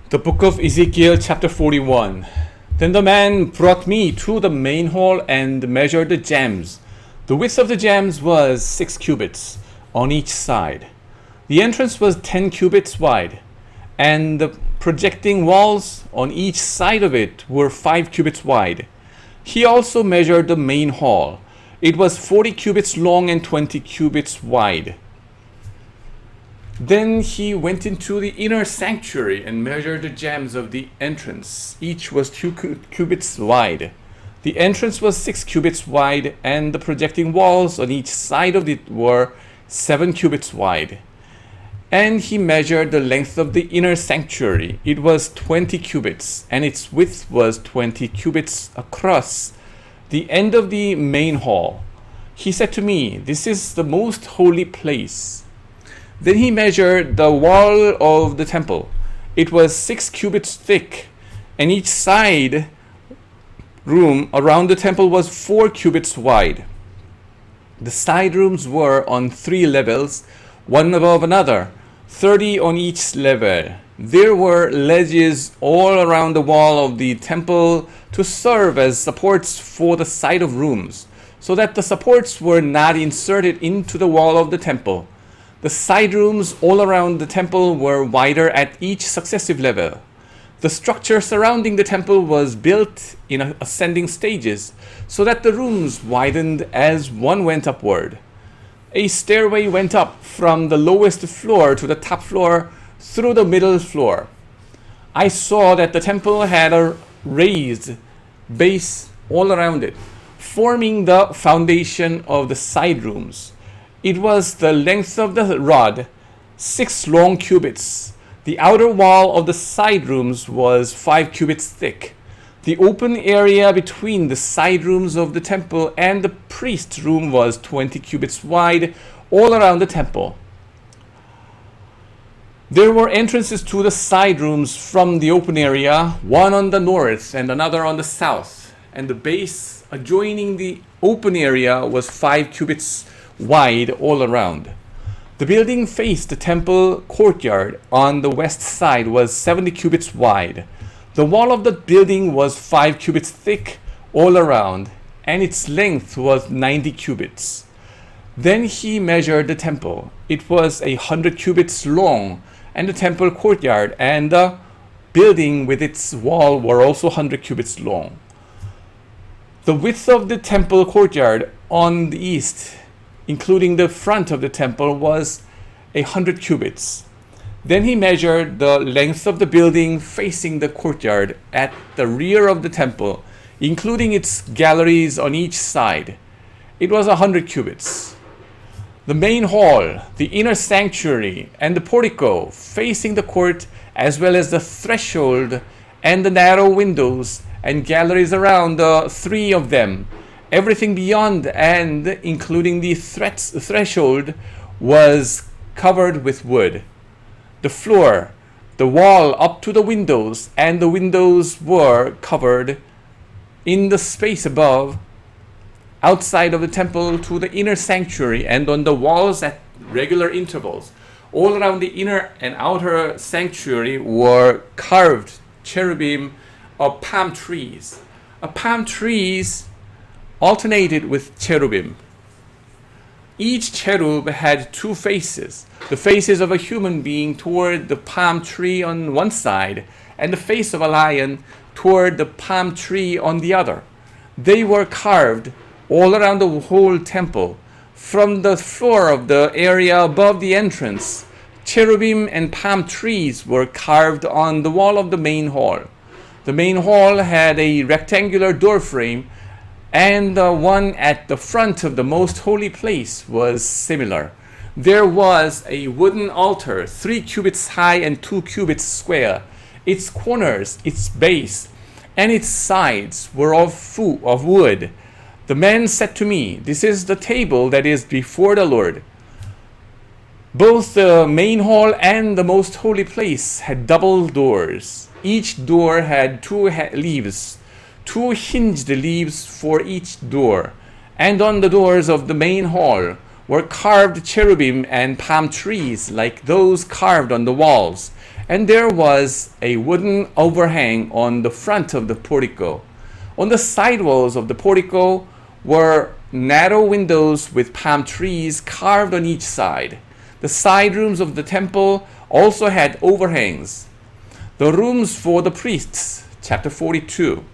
The book of Ezekiel, chapter 41. Then the man brought me to the main hall and measured the jambs. The width of the jambs was 6 cubits on each side. The entrance was 10 cubits wide, and the projecting walls on each side of it were 5 cubits wide. He also measured the main hall. It was 40 cubits long and 20 cubits wide. Then he went into the inner sanctuary and measured the jambs of the entrance. Each was 2 cubits wide. The entrance was 6 cubits wide, and the projecting walls on each side of it were 7 cubits wide. And he measured the length of the inner sanctuary. It was 20 cubits, and its width was 20 cubits across the end of the main hall. He said to me, "This is the most holy place." Then he measured the wall of the temple. It was 6 cubits thick, and each side room around the temple was 4 cubits wide. The side rooms were on 3 levels, one above another, 30 on each level. There were ledges all around the wall of the temple to serve as supports for the side of rooms, so that the supports were not inserted into the wall of the temple. The side rooms all around the temple were wider at each successive level. The structure surrounding the temple was built in ascending stages, so that the rooms widened as one went upward. A stairway went up from the lowest floor to the top floor through the middle floor. I saw that the temple had a raised base all around it, forming the foundation of the side rooms. It was the length of the rod, 6 long cubits. The outer wall of the side rooms was 5 cubits thick. The open area between the side rooms of the temple and the priest's room was 20 cubits wide all around the temple. There were entrances to the side rooms from the open area, one on the north and another on the south, and the base adjoining the open area was 5 cubits wide all around. The building faced the temple courtyard on the west side was 70 cubits wide. The wall of the building was 5 cubits thick all around, and its length was 90 cubits. Then he measured the temple. It was 100 cubits long, and the temple courtyard and the building with its wall were also 100 cubits long. The width of the temple courtyard on the east, including the front of the temple, was 100 cubits. Then he measured the length of the building facing the courtyard at the rear of the temple, including its galleries on each side. It was 100 cubits. The main hall, the inner sanctuary, and the portico facing the court, as well as the threshold and the narrow windows and galleries around the 3 of them, everything beyond and including the threshold was covered with wood. The floor, the wall up to the windows, and the windows were covered in the space above, outside of the temple to the inner sanctuary, and on the walls at regular intervals. All around the inner and outer sanctuary were carved cherubim of palm trees. Palm trees alternated with cherubim. Each cherub had 2 faces, the faces of a human being toward the palm tree on one side, and the face of a lion toward the palm tree on the other. They were carved all around the whole temple. From the floor of the area above the entrance, cherubim and palm trees were carved on the wall of the main hall. The main hall had a rectangular door frame, and the one at the front of the most holy place was similar. There was a wooden altar, 3 cubits high and 2 cubits square. Its corners, its base, and its sides were of wood. The man said to me, "This is the table that is before the Lord." Both the main hall and the most holy place had double doors. Each door had 2 leaves, 2 hinged leaves for each door, and on the doors of the main hall were carved cherubim and palm trees like those carved on the walls, and there was a wooden overhang on the front of the portico. On the side walls of the portico were narrow windows with palm trees carved on each side. The side rooms of the temple also had overhangs. The rooms for the priests, chapter 42.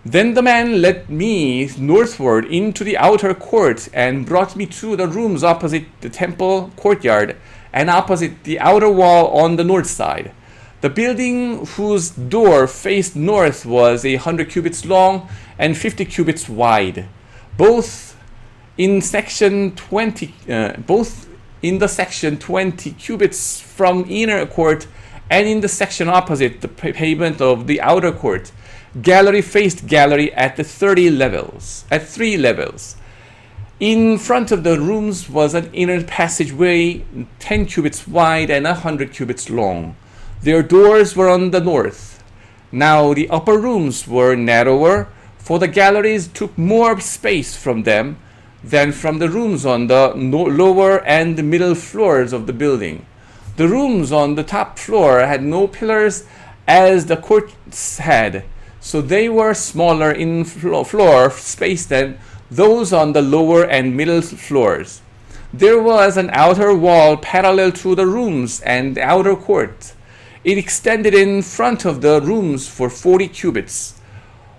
Then the man led me northward into the outer court and brought me to the rooms opposite the temple courtyard and opposite the outer wall on the north side. The building whose door faced north was 100 cubits long and 50 cubits wide, both in the section 20 cubits from inner court and in the section opposite the pavement of the outer court. Gallery faced gallery at 3 levels. In front of the rooms was an inner passageway 10 cubits wide and 100 cubits long. Their doors were on the north. Now the upper rooms were narrower, for the galleries took more space from them than from the rooms on the lower and middle floors of the building. The rooms on the top floor had no pillars as the courts had, so they were smaller in floor space than those on the lower and middle floors. There was an outer wall parallel to the rooms and the outer court. It extended in front of the rooms for 40 cubits,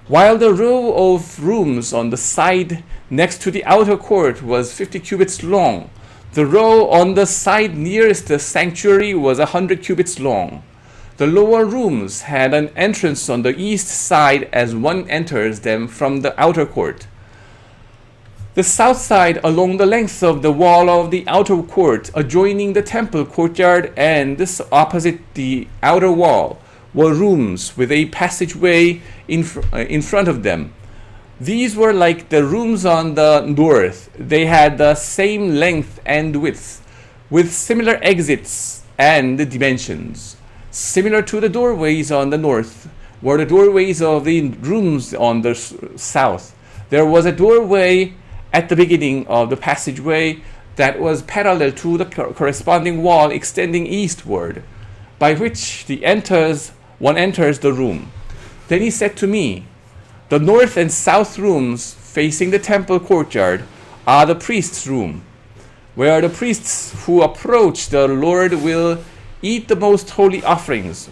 while the row of rooms on the side next to the outer court was 50 cubits long. The row on the side nearest the sanctuary was 100 cubits long. The lower rooms had an entrance on the east side as one enters them from the outer court. The south side along the length of the wall of the outer court adjoining the temple courtyard and this opposite the outer wall were rooms with a passageway in front of them. These were like the rooms on the north. They had the same length and width, with similar exits and dimensions. Similar to the doorways on the north were the doorways of the rooms on the south. There was a doorway at the beginning of the passageway that was parallel to the corresponding wall extending eastward, by which one enters the room. Then he said to me, "The north and south rooms facing the temple courtyard are the priest's room, where the priests who approach the Lord will eat the most holy offerings.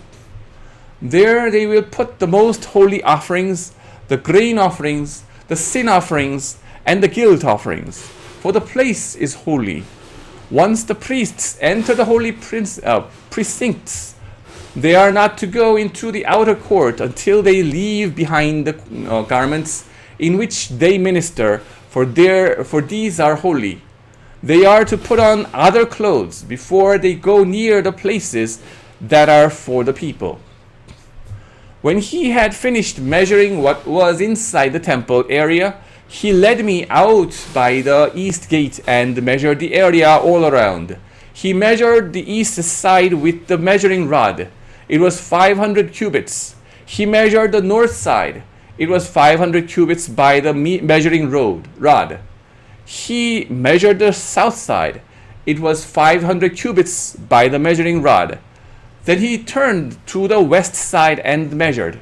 There they will put the most holy offerings, the grain offerings, the sin offerings, and the guilt offerings, for the place is holy. Once the priests enter the holy precincts, they are not to go into the outer court until they leave behind the garments in which they minister, for these are holy. They are to put on other clothes before they go near the places that are for the people." When he had finished measuring what was inside the temple area, he led me out by the east gate and measured the area all around. He measured the east side with the measuring rod. It was 500 cubits. He measured the north side. It was 500 cubits by the measuring rod. He measured the south side. It was 500 cubits by the measuring rod. Then he turned to the west side and measured.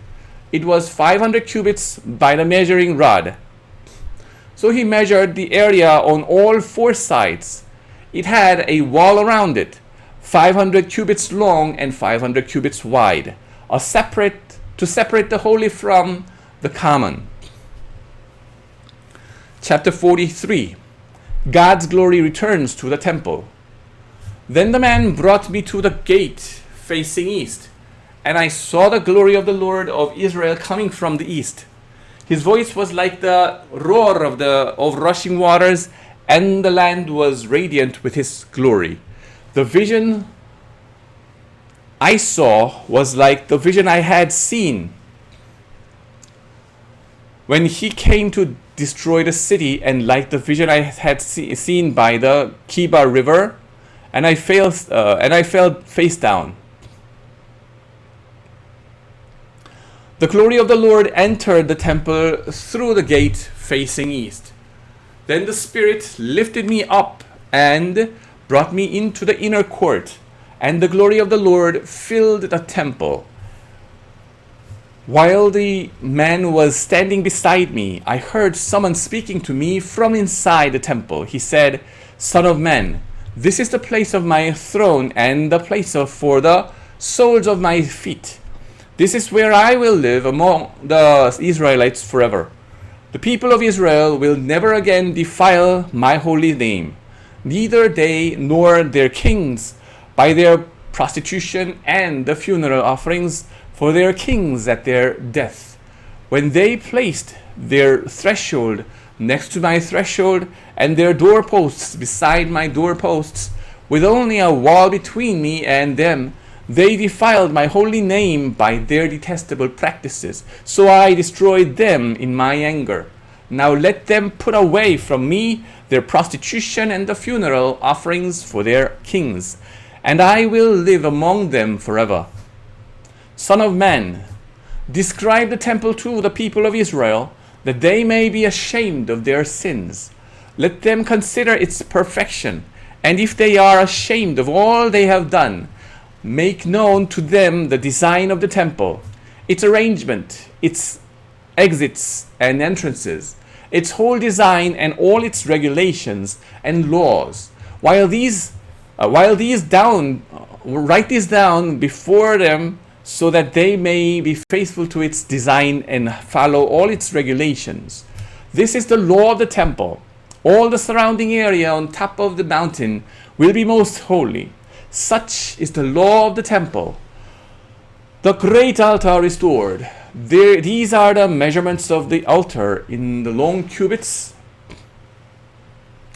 It was 500 cubits by the measuring rod. So he measured the area on all 4 sides. It had a wall around it, 500 cubits long and 500 cubits wide, to separate the holy from the common. Chapter 43. God's glory returns to the temple. Then the man brought me to the gate facing east, and I saw the glory of the Lord of Israel coming from the east. His voice was like the roar of rushing waters, and the land was radiant with his glory. The vision I saw was like the vision I had seen when he came to destroy the city, and like the vision I had seen by the Kiba River, and I fell face down. The glory of the Lord entered the temple through the gate facing east. Then the Spirit lifted me up and brought me into the inner court, and the glory of the Lord filled the temple. While the man was standing beside me, I heard someone speaking to me from inside the temple. He said, "Son of man, this is the place of my throne and the place for the soles of my feet. This is where I will live among the Israelites forever. The people of Israel will never again defile my holy name, neither they nor their kings, by their prostitution and the funeral offerings for their kings at their death. When they placed their threshold next to my threshold and their doorposts beside my doorposts, with only a wall between me and them, they defiled my holy name by their detestable practices. So I destroyed them in my anger. Now let them put away from me their prostitution and the funeral offerings for their kings, and I will live among them forever. Son of man, describe the temple to the people of Israel, that they may be ashamed of their sins. Let them consider its perfection, and if they are ashamed of all they have done, make known to them the design of the temple, its arrangement, its exits and entrances, its whole design and all its regulations and laws. Write these down before them, so that they may be faithful to its design and follow all its regulations. This is the law of the temple. All the surrounding area on top of the mountain will be most holy. Such is the law of the temple. The great altar restored. These are the measurements of the altar in long cubits,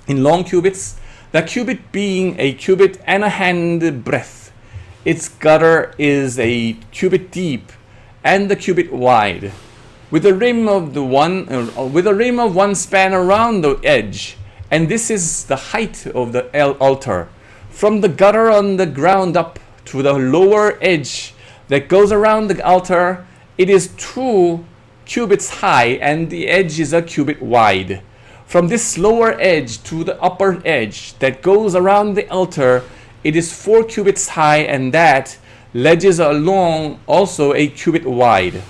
the cubit being a cubit and a hand breadth. Its gutter is a cubit deep and the cubit wide, with a rim of one span around the edge. And this is the height of the altar, from the gutter on the ground up to the lower edge that goes around the altar. It is 2 cubits high, and the edge is a cubit wide. From this lower edge to the upper edge that goes around the altar, it is 4 cubits high, and that ledges along also a cubit wide.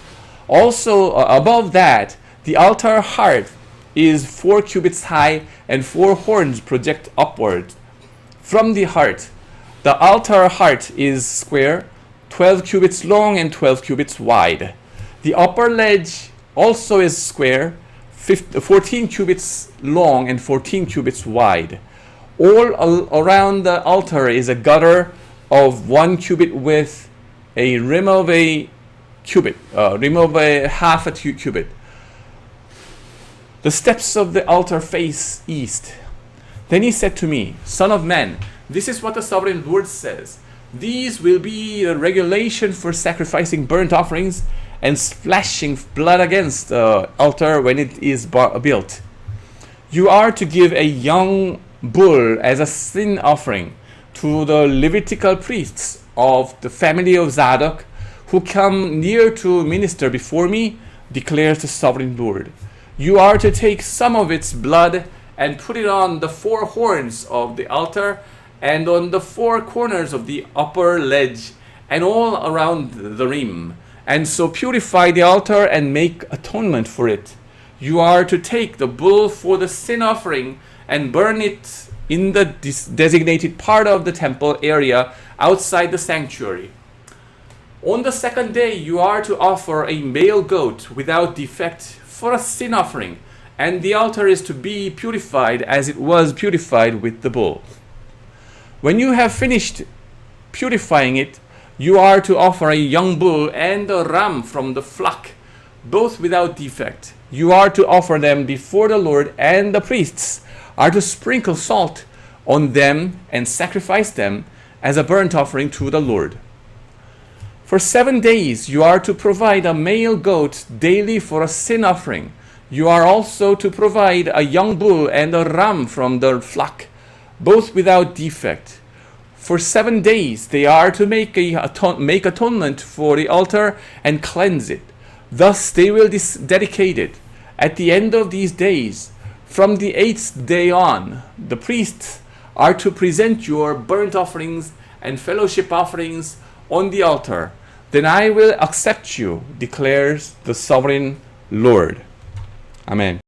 Also above that, the altar heart is 4 cubits high, and 4 horns project upward from the heart. The altar heart is square, 12 cubits long and 12 cubits wide. The upper ledge also is square, 14 cubits long and 14 cubits wide. All around the altar is a gutter of 1 cubit with a rim of a half a cubit. The steps of the altar face east. Then he said to me, "Son of man, this is what the sovereign Lord says. These will be the regulation for sacrificing burnt offerings and splashing blood against the altar when it is built. You are to give a young bull as a sin offering to the Levitical priests of the family of Zadok, who come near to minister before me, declares the sovereign Lord. You are to take some of its blood and put it on the 4 horns of the altar and on the 4 corners of the upper ledge and all around the rim, and so purify the altar and make atonement for it. You are to take the bull for the sin offering and burn it in the designated part of the temple area outside the sanctuary. On the 2nd day, you are to offer a male goat without defect for a sin offering, and the altar is to be purified as it was purified with the bull. When you have finished purifying it, you are to offer a young bull and a ram from the flock, both without defect. You are to offer them before the Lord, and the priests are to sprinkle salt on them and sacrifice them as a burnt offering to the Lord. For 7 days you are to provide a male goat daily for a sin offering. You are also to provide a young bull and a ram from the flock, both without defect. For 7 days they are to make atonement for the altar and cleanse it. Thus they will dedicate it. At the end of these days, from the 8th day on, the priests are to present your burnt offerings and fellowship offerings on the altar, then I will accept you, declares the sovereign Lord. Amen.